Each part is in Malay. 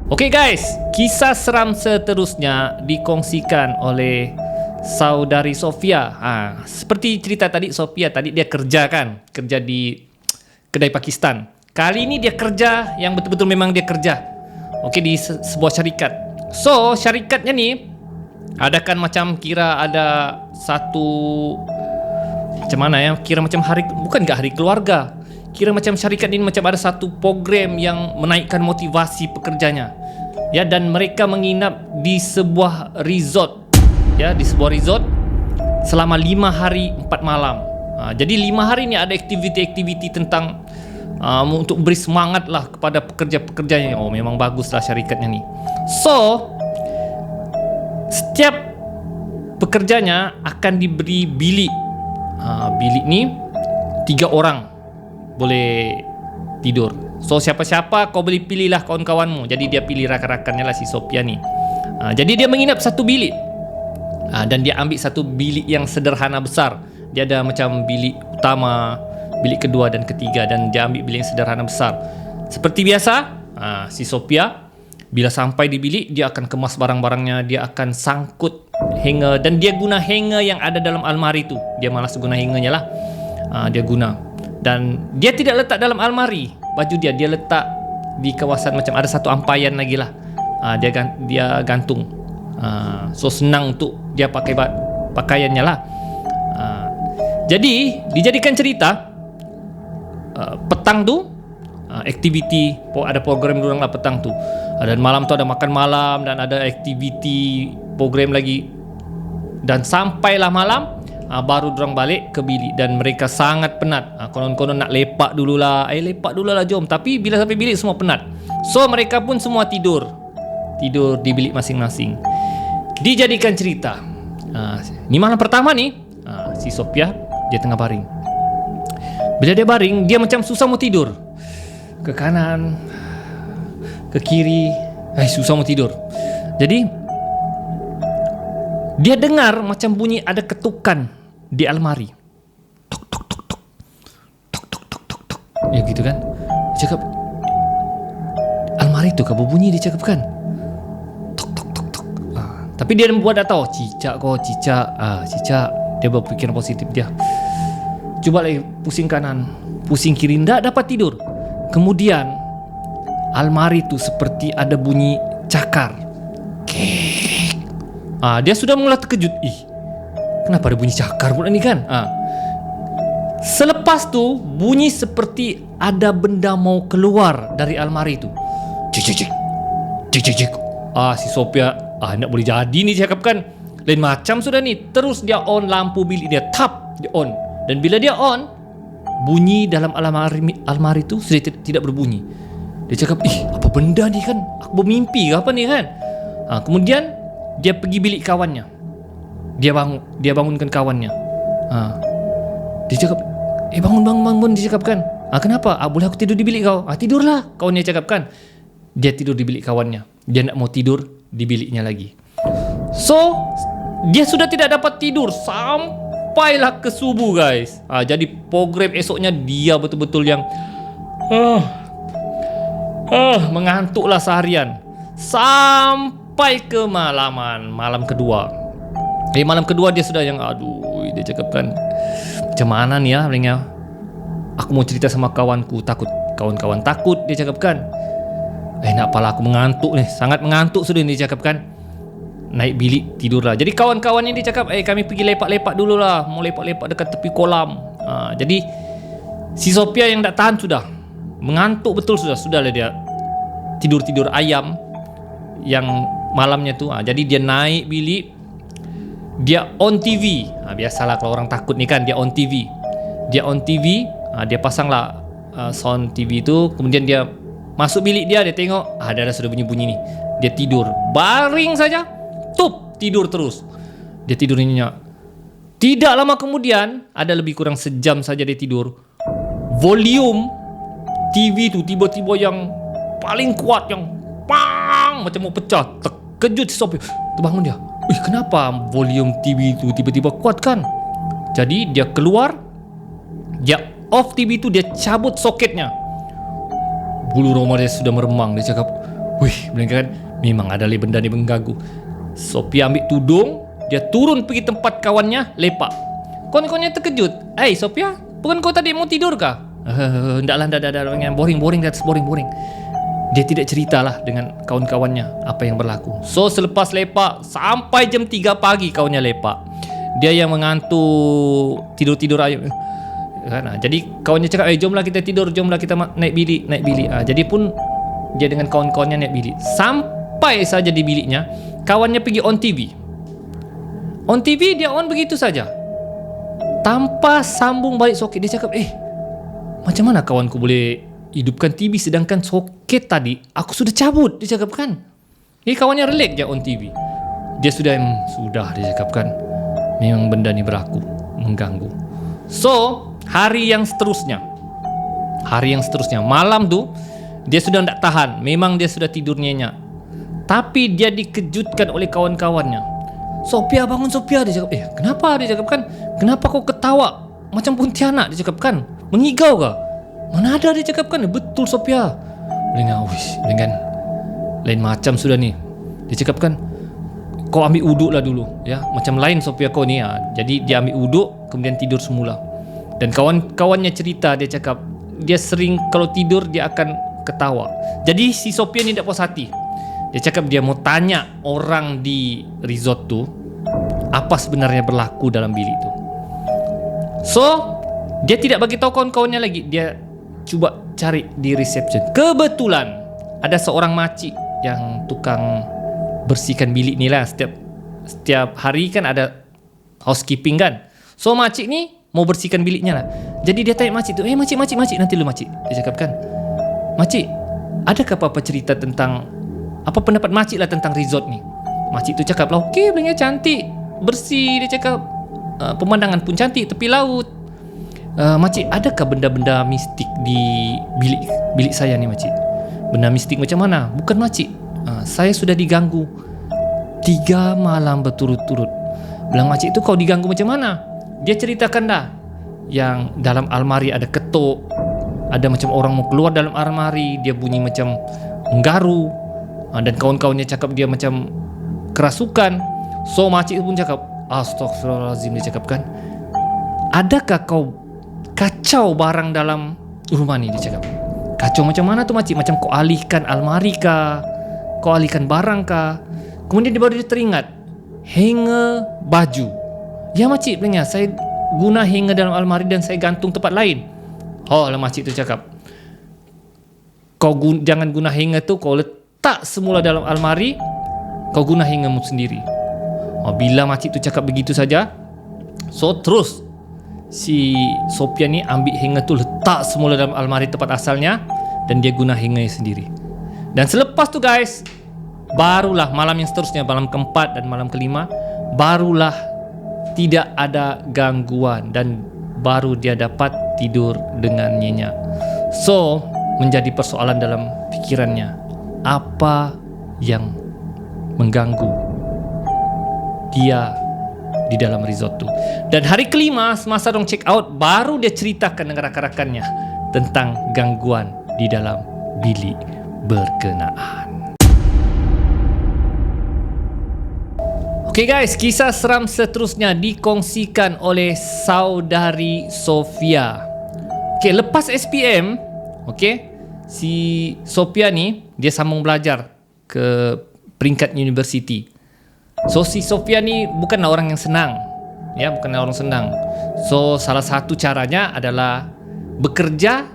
Okey guys, kisah seram seterusnya dikongsikan oleh saudari Sofia. Seperti cerita tadi, Sofia tadi dia kerja di kedai Pakistan. Kali ini dia kerja yang betul-betul memang dia kerja. Okey, di sebuah syarikat. So, syarikatnya ni adakan macam kira ada satu macam mana ya? Kira macam hari, bukan enggak hari keluarga. Kira macam syarikat ini macam ada satu program yang menaikkan motivasi pekerjanya. Ya, dan mereka menginap di sebuah resort. Ya, di sebuah resort selama 5 hari 4 malam. Jadi 5 hari ni ada aktiviti-aktiviti tentang untuk beri semangat lah kepada pekerja-pekerjanya. Oh, memang baguslah syarikatnya ni. So, setiap pekerjanya akan diberi bilik. Bilik ni 3 orang boleh tidur. So, siapa-siapa kau boleh pilihlah kawan-kawanmu. Jadi dia pilih rakan-rakannya lah si Sophia ni. Jadi dia menginap satu bilik. Dan dia ambil satu bilik yang sederhana besar. Dia ada macam bilik utama, bilik kedua dan ketiga, dan dia ambil bilik yang sederhana besar. Seperti biasa, si Sophia bila sampai di bilik, dia akan kemas barang-barangnya, dia akan sangkut hanger, dan dia guna hanger yang ada dalam almari tu. Dia malas guna hangernya lah. Dia guna. Dan dia tidak letak dalam almari baju dia letak di kawasan macam ada satu ampaian lagi lah. Dia gantung. So senang untuk dia pakai pakaiannya lah. Jadi dijadikan cerita petang tu aktiviti, ada program diorang lah petang tu. Dan malam tu ada makan malam dan ada aktiviti program lagi. Dan sampailah malam, baru diorang balik ke bilik dan mereka sangat penat. Konon-konon nak lepak dululah. Lepak dululah jom. Tapi bila sampai bilik semua penat. So mereka pun semua tidur di bilik masing-masing. Dijadikan cerita. Ni malam pertama ni, si Sophia dia tengah baring. Bila dia baring, dia macam susah mau tidur. Ke kanan, ke kiri, susah mau tidur. Jadi dia dengar macam bunyi ada ketukan di almari. Tok tok tok tok. Tok tok tok tok tok. Ya gitu kan. Dia cakap, almari tu kah berbunyi, dia cakap kan. Tok tok tok tok. Tapi dia buat tak tahu, cicak. Cicak. Dia berfikiran positif dia. Cuba lagi pusing kanan, pusing kiri, tak dapat tidur. Kemudian almari tu seperti ada bunyi cakar. Dia sudah mula terkejut. Kenapa ada bunyi cakar pula ni kan? Selepas tu bunyi seperti ada benda mau keluar dari almari tu. Cik. Si Sophia, nak boleh jadi ni cakap kan. Lain macam sudah ni. Terus dia on lampu bilik dia. Tap, dia on. Dan bila dia on, bunyi dalam almari tu sudah tidak berbunyi. Dia cakap, apa benda ni kan? Aku bermimpi ke apa ni kan? Kemudian dia pergi bilik kawannya. Dia bangunkan kawannya. Dia cakap, bangun. Dia cakap kan, kenapa? Boleh aku tidur di bilik kau? Tidurlah, kawannya cakap kan. Dia tidur di bilik kawannya. Dia nak mau tidur di biliknya lagi. So, dia sudah tidak dapat tidur sampailah ke subuh guys. Jadi program esoknya dia betul-betul yang mengantuklah seharian sampai ke malam kedua. Malam kedua dia sudah yang dia cakap kan, macam mana ni ya, aku mau cerita sama kawanku, takut kawan-kawan takut, dia cakap kan. Nak apalah, aku mengantuk ni, sangat mengantuk sudah ni, dia cakap kan. Naik bilik tidurlah. Jadi kawan-kawan ni dia cakap, kami pergi lepak-lepak dululah, mau lepak-lepak dekat tepi kolam. Jadi si Sophia yang tak tahan sudah mengantuk betul, sudahlah dia tidur ayam yang malamnya tu. Jadi dia naik bilik, dia on TV. Biasalah kalau orang takut ni kan, dia on TV. Dia pasanglah sound TV tu. Kemudian dia masuk bilik dia tengok ada sudah bunyi-bunyi ni. Dia tidur, baring saja, tidur terus. Dia tidur nyenyak. Tidak lama kemudian, ada lebih kurang sejam saja dia tidur, volume TV tu tiba-tiba yang paling kuat, yang pang, macam mau pecah. Terkejut si Sophia, terbangun dia. Kenapa volume TV tu tiba-tiba kuat kan? Jadi dia keluar, dia off TV tu, dia cabut soketnya. Bulu roma dia sudah meremang. Dia cakap, Wih, kan memang ada benda ni mengganggu. Sophia ambil tudung, dia turun pergi tempat kawannya lepak. Kawan-kawannya terkejut. Sophia, bukan kau tadi mau tidur kah? Ndaklah, boring di atas, boring. Dia tidak ceritalah dengan kawan-kawannya apa yang berlaku. So selepas lepak sampai jam 3 pagi kawannya lepak, dia yang mengantuk, tidur ayo. Jadi kawannya cakap, jomlah kita tidur, jomlah kita naik bilik. Jadi pun dia dengan kawan-kawannya naik bilik. Sampai saja di biliknya, kawannya pergi on TV. On TV dia on begitu saja, tanpa sambung balik soket. Dia cakap, macam mana kawanku boleh hidupkan TV sedangkan soket tadi aku sudah cabut, dia cakap kan. Kawannya relax je on TV. Dia sudah dia cakap kan, memang benda ni berlaku, mengganggu. So hari yang seterusnya, malam tu dia sudah tak tahan. Memang dia sudah tidur nyenyak, tapi dia dikejutkan oleh kawan-kawannya. Sophia, bangun Sophia, dia cakap. Kenapa? Dia cakap kan, kenapa kau ketawa macam Pontianak, dia cakap kan, mengigau kah? Mana ada, dia cakap kan. Betul Sophia. Dengan lain macam sudah ni. Dia cakap kan, kau ambil uduk lah dulu ya, macam lain Sophia kau ni. Jadi dia ambil uduk, kemudian tidur semula. Dan kawan-kawannya cerita, dia cakap dia sering kalau tidur dia akan ketawa. Jadi si Sophia ni tak puas hati. Dia cakap dia mau tanya orang di resort tu apa sebenarnya berlaku dalam bilik tu. So dia tidak bagi tahu kawan-kawannya lagi. Dia cuba cari di reception. Kebetulan ada seorang makcik yang tukang bersihkan bilik ni lah. Setiap hari kan ada housekeeping kan. So makcik ni mau bersihkan biliknya lah. Jadi dia tanya makcik tu, makcik, nanti lu makcik. Dia cakap kan, makcik, adakah apa-apa cerita tentang, apa pendapat makcik lah tentang resort ni? Makcik tu cakap lah, okey, bilangnya cantik, bersih. Dia cakap pemandangan pun cantik, tepi laut. Makcik, adakah benda-benda mistik di bilik saya ni makcik? Benda mistik macam mana? Bukan makcik, saya sudah diganggu 3 malam berturut-turut. Bilang makcik tu, kau diganggu macam mana? Dia ceritakan dah, yang dalam almari ada ketuk, ada macam orang mau keluar dalam almari, dia bunyi macam menggaru, dan kawan-kawannya cakap dia macam kerasukan. So makcik pun cakap, astagfirullahalazim, dia cakap kan, adakah kau kacau barang dalam rumah ni? Dia cakap, kacau macam mana tu makcik? Macam kau alihkan almari kah? Kau alihkan barang kah? Kemudian dia baru dia teringat hanger baju. Ya makcik, bilangnya saya guna hanger dalam almari dan saya gantung tempat lain. Lah makcik tu cakap, kau jangan guna hanger tu, kau letak semula dalam almari, kau guna hangermu sendiri. Bila makcik tu cakap begitu saja, so terus si Sophia ni ambil hanger tu, letak semula dalam almari tempat asalnya, dan dia guna hangernya sendiri. Dan selepas tu guys, barulah malam yang seterusnya, malam keempat dan malam kelima, barulah tidak ada gangguan dan baru dia dapat tidur dengan nyenyak. So menjadi persoalan dalam pikirannya, apa yang mengganggu dia di dalam resort tu. Dan hari kelima semasa dong check out, baru dia ceritakan dengan rakan-rakannya tentang gangguan di dalam bilik berkenaan. Okay guys, kisah seram seterusnya dikongsikan oleh saudari Sophia. Okay, lepas SPM, okay, si Sophia ni dia sambung belajar ke peringkat universiti. So si Sophia ni bukanlah orang yang senang, ya, bukanlah orang senang. So salah satu caranya adalah bekerja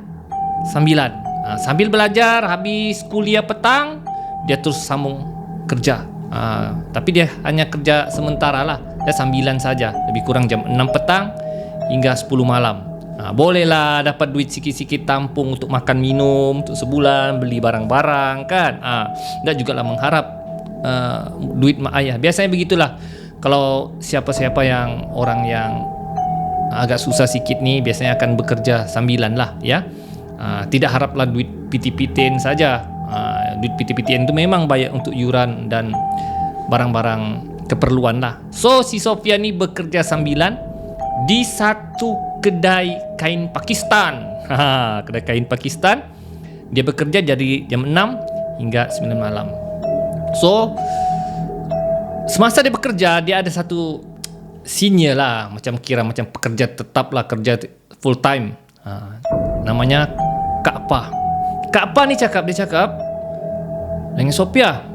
sambilan. Sambil belajar, habis kuliah petang, dia terus sambung kerja. Tapi dia hanya kerja sementara lah, dia sambilan saja, lebih kurang jam 6 petang hingga 10 malam. Bolehlah dapat duit sikit-sikit tampung untuk makan minum untuk sebulan, beli barang-barang kan. Dan juga lah mengharap duit mak ayah. Biasanya begitulah kalau siapa-siapa yang orang yang agak susah sikit ni, biasanya akan bekerja sambilan lah ya. Tidak haraplah duit PT-PTN saja. Duit PT-PTN itu memang bayar untuk yuran dan barang-barang keperluan lah. So si Sophia ni bekerja sambilan di satu kedai kain Pakistan. Kedai kain Pakistan. Dia bekerja dari jam 6 hingga 9 malam. So semasa dia bekerja, dia ada satu senior lah, macam pekerja tetap lah, kerja full time. Namanya Kak Pa. Kak Pa ni dia cakap dengan Sophia,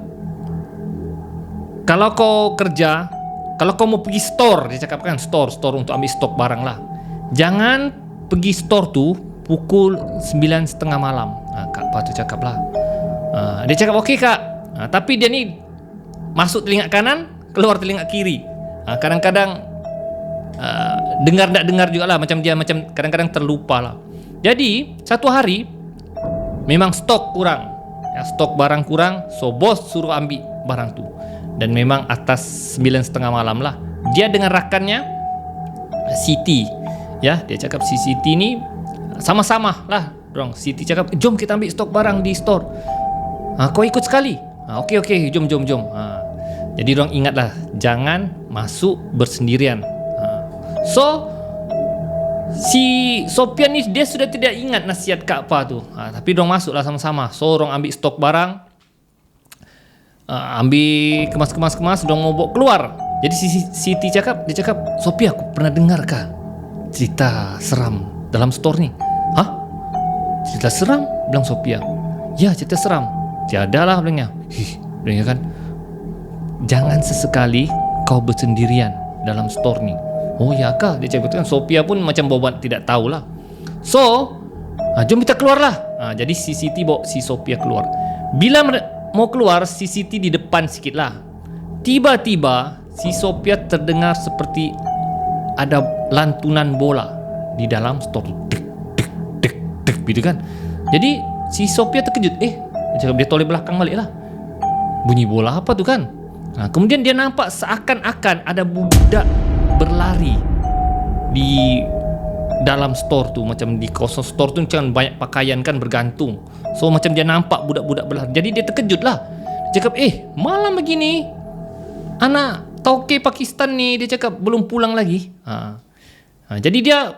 kalau kau kerja, kalau kau mau pergi store, dia cakap kan, store untuk ambil stok barang lah, jangan pergi store tu pukul 9.30 malam. Kak Pa tu cakap lah. Dia cakap okey kak, tapi dia ni masuk telinga kanan, keluar telinga kiri. Kadang-kadang dengar tak dengar jugalah, macam dia macam kadang-kadang terlupa lah. Jadi satu hari memang stok kurang, stok barang kurang, so bos suruh ambil barang tu, dan memang atas 9.30 malam lah. Dia dengan rakannya Siti, ya, dia cakap si Siti ni sama-sama lah dorang. Siti cakap jom kita ambil stok barang di store. Kau ikut sekali. Okey, jom. Jadi dorang ingatlah jangan masuk bersendirian. So si Sofian ni dia sudah tidak ingat nasihat Kak Pa tu. Tapi dorang masuklah sama-sama. So dorang ambil stok barang, ambil kemas, dorang mau bawa keluar. Jadi si Siti cakap, dia cakap, Sophia, aku pernah dengar kah cerita seram dalam store ni? Cerita seram? Bilang Sophia. Ya, cerita seram. Tiadalah, bilangnya. Bilangnya kan, jangan sesekali kau bersendirian dalam store ni. Oh ya kah? Dia cakap kan. Sophia pun macam bawa tidak tahulah. So jom kita keluar lah. Jadi si Siti bawa si Sophia keluar. Bila mau keluar, si Siti di depan sikit lah. Tiba-tiba si Sophia terdengar seperti ada lantunan bola di dalam store tu. Dek gitu kan. Jadi si Sophia terkejut. Dia toleh belakang balik lah. Bunyi bola apa tu kan? Kemudian dia nampak seakan-akan ada budak berlari di dalam store tu. Macam di kosong store tu kan banyak pakaian kan bergantung. So macam dia nampak budak-budak berlari. Jadi dia terkejut lah. Dia cakap malam begini anak tauke Pakistan ni, dia cakap belum pulang lagi. Jadi dia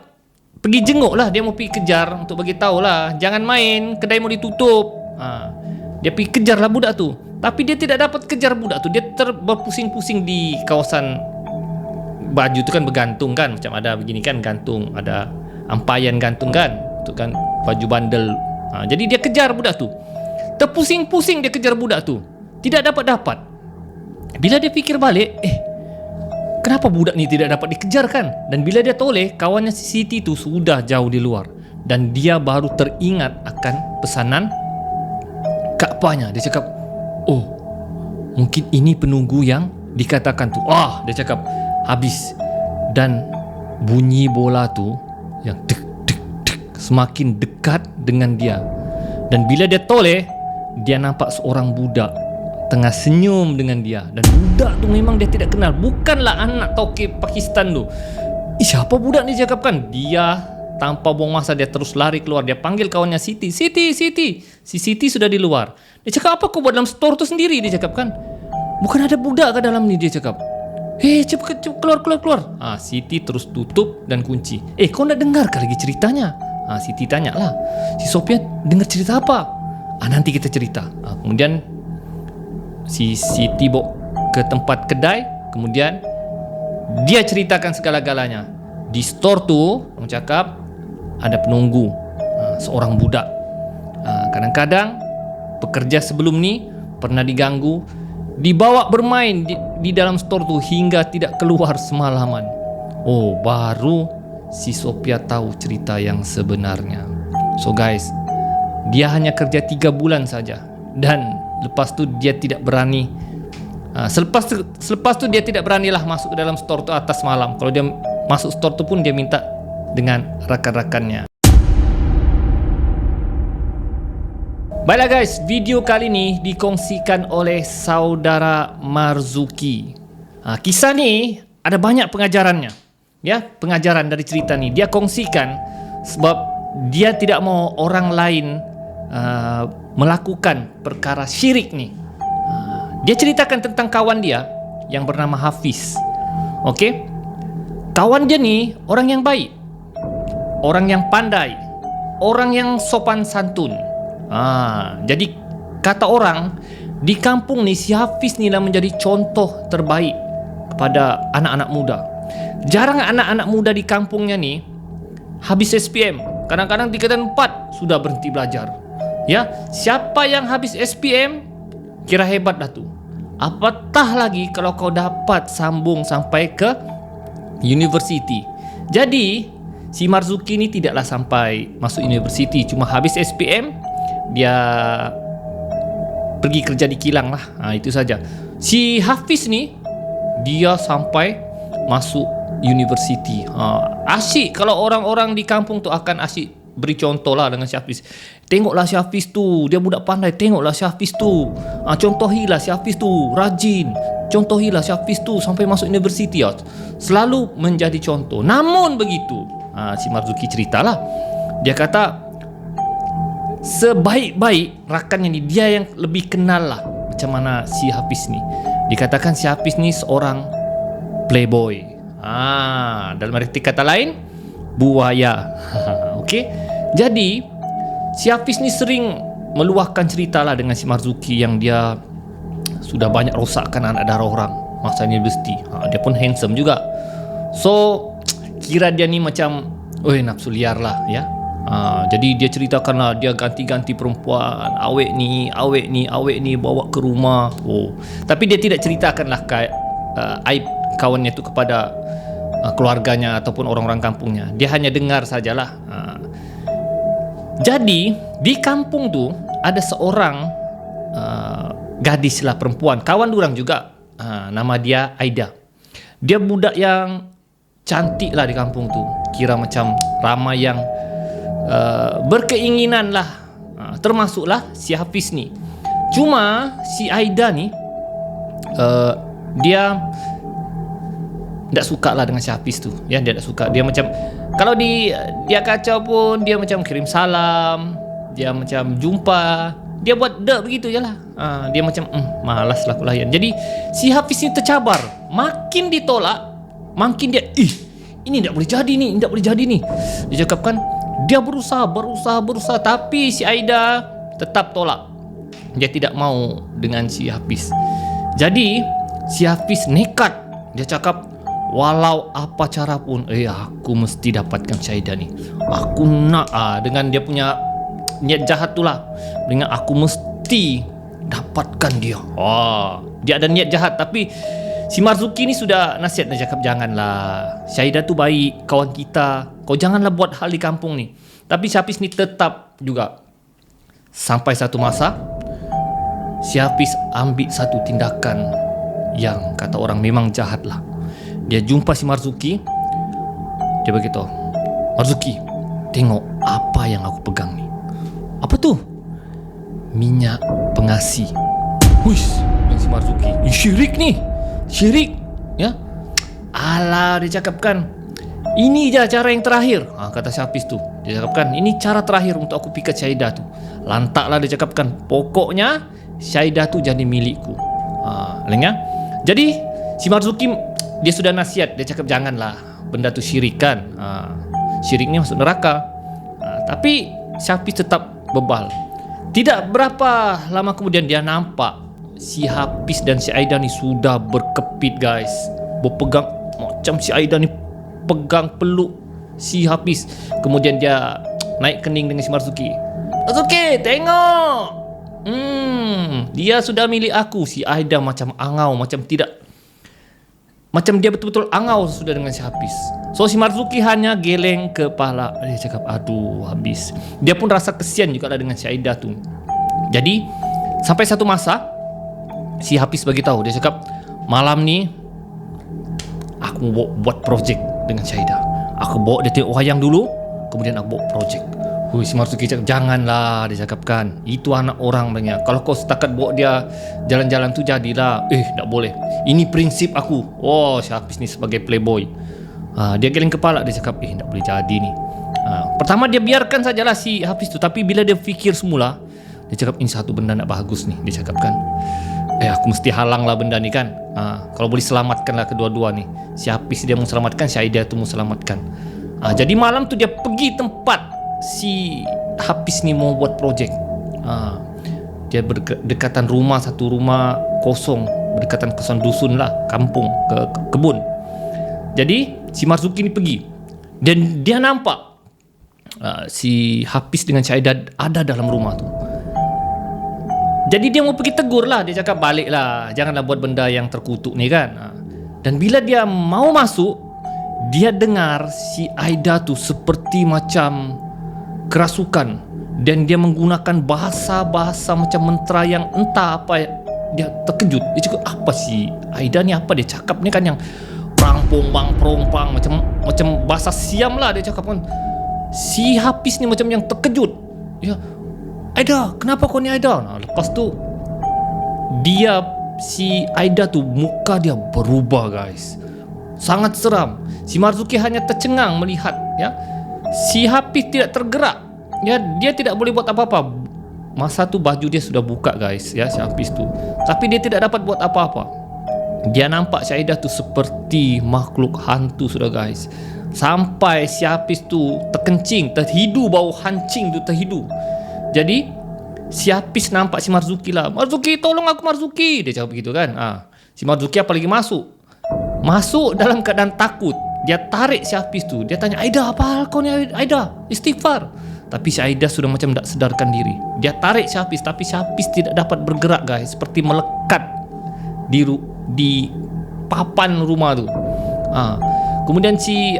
pergi jenguk lah. Dia mau pergi kejar untuk bagi tahu lah, jangan main, kedai mau ditutup. Dia pergi kejar lah budak tu. Tapi dia tidak dapat kejar budak tu. Dia berpusing-pusing di kawasan baju tu kan bergantung kan, macam ada begini kan gantung, ada ampayan gantung kan, tu kan baju bandel. Jadi dia kejar budak tu. Terpusing-pusing dia kejar budak tu, tidak dapat. Bila dia fikir balik, kenapa budak ni tidak dapat dikejar kan? Dan bila dia toleh, kawannya si Siti tu sudah jauh di luar, dan dia baru teringat akan pesanan Kak Pa-nya. Dia cakap, mungkin ini penunggu yang dikatakan tu. Dia cakap habis. Dan bunyi bola tu yang dek semakin dekat dengan dia. Dan bila dia toleh, dia nampak seorang budak tengah senyum dengan dia. Dan budak tu memang dia tidak kenal, bukanlah anak tauke Pakistan tu. Siapa budak ni, cakap kan. Dia tanpa buang masa dia terus lari keluar. Dia panggil kawannya Siti. Si Siti sudah di luar. Dia cakap, apa kau buat dalam store tu sendiri? Dia cakap kan, bukan ada budak ke dalam ni? Dia cakap, cepat keluar. Siti terus tutup dan kunci. Kau nak dengar ke lagi ceritanya? Siti tanya lah. Si Sophia dengar cerita apa? Nanti kita cerita. Kemudian si Siti bawa ke tempat kedai. Kemudian dia ceritakan segala-galanya. Di store tu, orang cakap ada penunggu, seorang budak. Kadang-kadang pekerja sebelum ni pernah diganggu, dibawa bermain di dalam store tu hingga tidak keluar semalaman. Baru si Sophia tahu cerita yang sebenarnya. So guys, dia hanya kerja 3 bulan saja, dan lepas tu dia tidak berani. Selepas tu dia tidak beranilah masuk ke dalam store tu atas malam. Kalau dia masuk store tu pun dia minta dengan rakan-rakannya. Baiklah guys, video kali ini dikongsikan oleh saudara Marzuki. Kisah ni ada banyak pengajarannya. Ya, pengajaran dari cerita ni dia kongsikan sebab dia tidak mau orang lain melakukan perkara syirik ni. Dia ceritakan tentang kawan dia yang bernama Hafiz. Okey? Kawan dia ni orang yang baik, orang yang pandai, orang yang sopan santun. Jadi kata orang di kampung ni si Hafiz ni lah menjadi contoh terbaik kepada anak-anak muda. Jarang anak-anak muda di kampungnya ni habis SPM. Kadang-kadang 3 dan 4 sudah berhenti belajar. Ya, siapa yang habis SPM kira hebat dah tu. Apatah lagi kalau kau dapat sambung sampai ke university. Jadi si Marzuki ni tidaklah sampai masuk university, cuma habis SPM dia pergi kerja di kilang lah. Itu saja. Si Hafiz ni dia sampai masuk university. Asyik kalau orang-orang di kampung tu akan asyik beri contoh lah dengan si Hafiz. Tengoklah si Hafiz tu, dia budak pandai. Tengoklah si Hafiz tu, contohilah si Hafiz tu, rajin. Contohilah si Hafiz tu sampai masuk university. Selalu menjadi contoh. Namun begitu, si Marzuki ceritalah, dia kata sebaik-baik rakannya ni, dia yang lebih kenal lah macam mana si Hafiz ni. Dikatakan si Hafiz ni seorang playboy. Dalam arti kata lain, buaya. Okey. Jadi si Hafiz ni sering meluahkan cerita lah dengan si Marzuki yang dia sudah banyak rosakkan anak darah orang masa universiti. Dia pun handsome juga. So kira dia ni macam nafsu liar lah ya. Jadi dia ceritakanlah dia ganti-ganti perempuan, awet ni bawa ke rumah. Tapi dia tidak ceritakanlah aib kawannya itu kepada keluarganya ataupun orang-orang kampungnya. Dia hanya dengar sajalah. Jadi di kampung tu ada seorang gadis lah, perempuan, kawan durang juga. Nama dia Aida. Dia budak yang cantik lah di kampung tu. Kira macam ramai yang berkeinginan lah, termasuklah si Hafiz ni. Cuma si Aida ni dia tak suka lah dengan si Hafiz tu ya. Dia tak suka. Dia macam kalau dia kacau pun dia macam kirim salam, dia macam jumpa, dia buat dek begitu je lah. Dia macam malas lah aku layan. Jadi si Hafiz ni tercabar. Makin ditolak, makin dia ini tak boleh jadi ni, tak boleh jadi ni. Dia cakapkan dia berusaha, tapi si Aida tetap tolak. Dia tidak mau dengan si Hafiz. Jadi si Hafiz nekat. Dia cakap, walau apa cara pun aku mesti dapatkan si Aida ni. Aku nak dengan dia punya niat jahat tu lah. Dengan aku mesti dapatkan dia. Dia ada niat jahat. Tapi si Marzuki ni sudah nasihat. Dia cakap, janganlah, si Aida tu baik, kawan kita. Kau janganlah buat hal di kampung ni. Tapi si Hafiz ni tetap juga. Sampai satu masa si Hafiz ambil satu tindakan yang kata orang memang jahat lah. Dia jumpa si Marzuki. Dia beritahu, Marzuki, tengok apa yang aku pegang ni. Apa tu? Minyak pengasih. Huish, si Marzuki, ini syirik ni. Syirik ya. Alah, dia cakapkan, ini je cara yang terakhir. Kata si Hafiz tu. Dia cakapkan, ini cara terakhir untuk aku pikat Syaidah tu. Lantaklah dia cakapkan, pokoknya Syaidah tu jadi milikku. Lengah. Jadi si Marzuki dia sudah nasihat. Dia cakap, janganlah, benda tu syirik kan. Syirik ni masuk neraka. Tapi si Hafiz tetap bebal. Tidak berapa lama kemudian dia nampak si Hafiz dan si Aida ni sudah berkepit guys. Berpegang macam si Aida ni pegang peluk si Hafiz. Kemudian dia naik kening dengan si Marzuki. Marzuki, tengok. Dia sudah milik aku. Si Aida macam angau, macam tidak, macam dia betul-betul angau sudah dengan si Hafiz. So si Marzuki hanya geleng kepala. Dia cakap, aduh habis. Dia pun rasa kesian juga lah dengan si Aida tu. Jadi sampai satu masa si Hafiz beritahu. Dia cakap, malam ni aku buat projek dengan si Aida. Aku bawa dia tengok wayang dulu, kemudian aku bawa projek. Si Marzuki cakap, janganlah, dia cakapkan. Itu anak orang banyak. Kalau kau setakat bawa dia jalan-jalan tu jadilah. Tak boleh. Ini prinsip aku. Si Hafiz ni sebagai playboy. Dia geleng kepala. Dia cakap, tak boleh jadi ni. Pertama dia biarkan sajalah si Hafiz tu. Tapi bila dia fikir semula, dia cakap, ini satu benda nak bagus ni. Dia cakapkan, aku mesti halang lah benda ni kan. Kalau boleh selamatkan lah kedua-dua ni. Si Hafiz dia mau selamatkan, si Aida tu mau selamatkan. Jadi malam tu dia pergi tempat si Hafiz ni mau buat projek. Dia berdekatan rumah, satu rumah kosong, berdekatan kosong dusun lah, kampung, kebun. Jadi si Marzuki ni pergi dan dia nampak si Hafiz dengan si Aida ada dalam rumah tu. Jadi dia mau pergi tegur lah. Dia cakap balik lah, janganlah buat benda yang terkutuk ni kan. Dan bila dia mau masuk, dia dengar si Aida tu seperti macam kerasukan. Dan dia menggunakan bahasa-bahasa macam mentera yang entah apa. Dia terkejut. Dia cakap apa si Aida ni, apa dia cakap ni kan, yang prangpong bang prompang, macam bahasa Siam lah dia cakap kan. Si Hafiz ni macam yang terkejut. Ya, Aida, kenapa kau ni Aida? Lepas tu si Aida tu muka dia berubah guys. Sangat seram. Si Marzuki hanya tercengang melihat, ya. Si Hafiz tidak tergerak. Ya, dia tidak boleh buat apa-apa. Masa tu baju dia sudah buka guys, ya, si Hafiz tu. Tapi dia tidak dapat buat apa-apa. Dia nampak si Aida tu seperti makhluk hantu sudah guys. Sampai si Hafiz tu terkencing, terhidu, bau hancing tu terhidu. Jadi si Hafiz nampak si Marzuki lah. Marzuki, tolong aku Marzuki. Dia cakap begitu kan. Si Marzuki apalagi masuk dalam keadaan takut. Dia tarik si Hafiz tu. Dia tanya, Aida, apa hal kau ni Aida? Istighfar. Tapi si Aida sudah macam tak sedarkan diri. Dia tarik si Hafiz, tapi si Hafiz tidak dapat bergerak guys. Seperti melekat di papan rumah tu. Kemudian si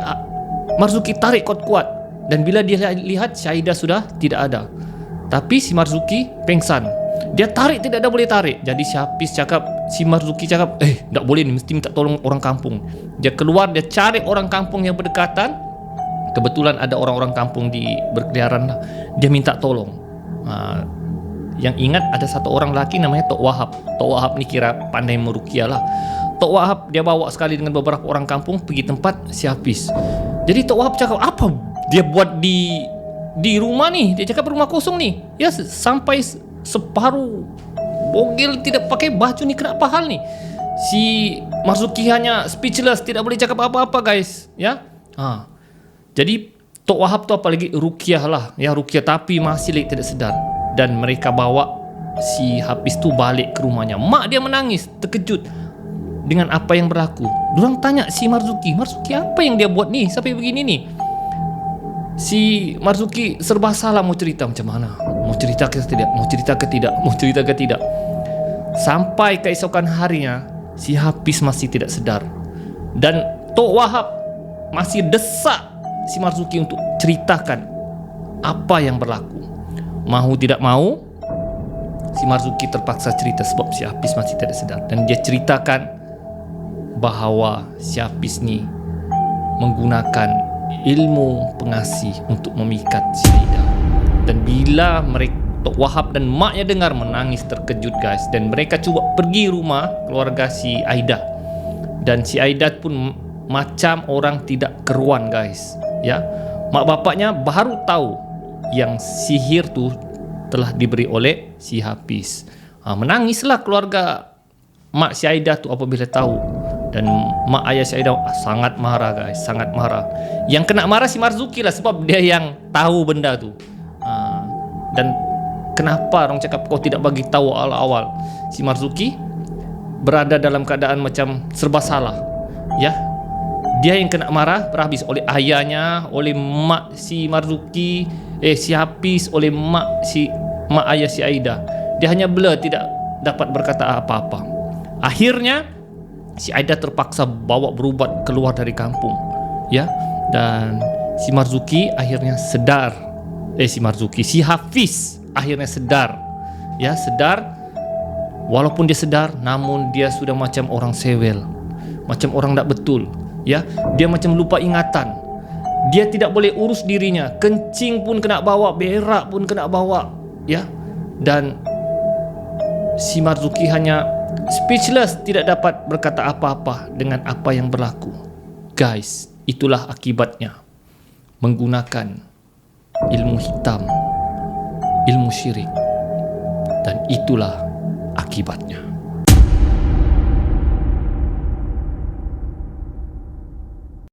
Marzuki tarik kuat-kuat. Dan bila dia lihat si Aida sudah tidak ada. Tapi si Marzuki pengsan. Dia tarik tidak ada boleh tarik. Jadi si Marzuki cakap, tak boleh ni, mesti minta tolong orang kampung. Dia keluar, dia cari orang kampung yang berdekatan. Kebetulan ada orang-orang kampung berkeliaran lah. Dia minta tolong. Yang ingat ada satu orang lelaki namanya Tok Wahab. Tok Wahab ni kira pandai meruqyah lah. Tok Wahab dia bawa sekali dengan beberapa orang kampung pergi tempat si Hafiz. Jadi Tok Wahab cakap, apa dia buat di rumah ni? Dia cakap rumah kosong ni. Ya, sampai separuh bogel, tidak pakai baju ni, kenapa hal ni? Si Marzuki hanya speechless, tidak boleh cakap apa-apa guys, ya. Jadi Tok Wahab tu apalagi ruqyah lah, ya, ruqyah, tapi masih lagi tidak sedar. Dan mereka bawa si Hafiz tu balik ke rumahnya. Mak dia menangis, terkejut dengan apa yang berlaku. Diorang tanya si Marzuki, apa yang dia buat ni sampai begini ni? Si Marzuki serba salah mau cerita macam mana. Mau cerita ke tidak. Sampai keesokan harinya si Hafiz masih tidak sedar. Dan Tok Wahab masih desak si Marzuki untuk ceritakan apa yang berlaku. Mahu tidak mahu, si Marzuki terpaksa cerita sebab si Hafiz masih tidak sedar. Dan dia ceritakan bahawa si Hafiz ni menggunakan ilmu pengasih untuk memikat si Aida. Dan bila Tok Wahab dan maknya dengar, menangis terkejut guys. Dan mereka cuba pergi rumah keluarga si Aida. Dan si Aida pun macam orang tidak keruan guys, ya. Mak bapaknya baru tahu yang sihir tu telah diberi oleh si Hafiz. Menangislah keluarga mak si Aida tu apabila tahu. Dan mak ayah si Aida sangat marah guys, sangat marah. Yang kena marah si Marzuki lah, sebab dia yang tahu benda tu. Dan kenapa orang cakap kau tidak bagi tahu awal-awal? Si Marzuki berada dalam keadaan macam serba salah, ya. Dia yang kena marah berhabis oleh ayahnya, oleh mak si Marzuki, si Hafiz, oleh mak ayah si Aida. Dia hanya blur, tidak dapat berkata apa-apa. Akhirnya si Aida terpaksa bawa berubat keluar dari kampung, ya. Dan si Marzuki akhirnya sedar. Si Hafiz akhirnya sedar, ya, sedar. Walaupun dia sedar, namun dia sudah macam orang sewel, macam orang tak betul, ya. Dia macam lupa ingatan. Dia tidak boleh urus dirinya. Kencing pun kena bawa, berak pun kena bawa, ya. Dan si Marzuki hanya speechless, tidak dapat berkata apa-apa dengan apa yang berlaku. Guys, itulah akibatnya menggunakan ilmu hitam, ilmu syirik. Dan itulah akibatnya.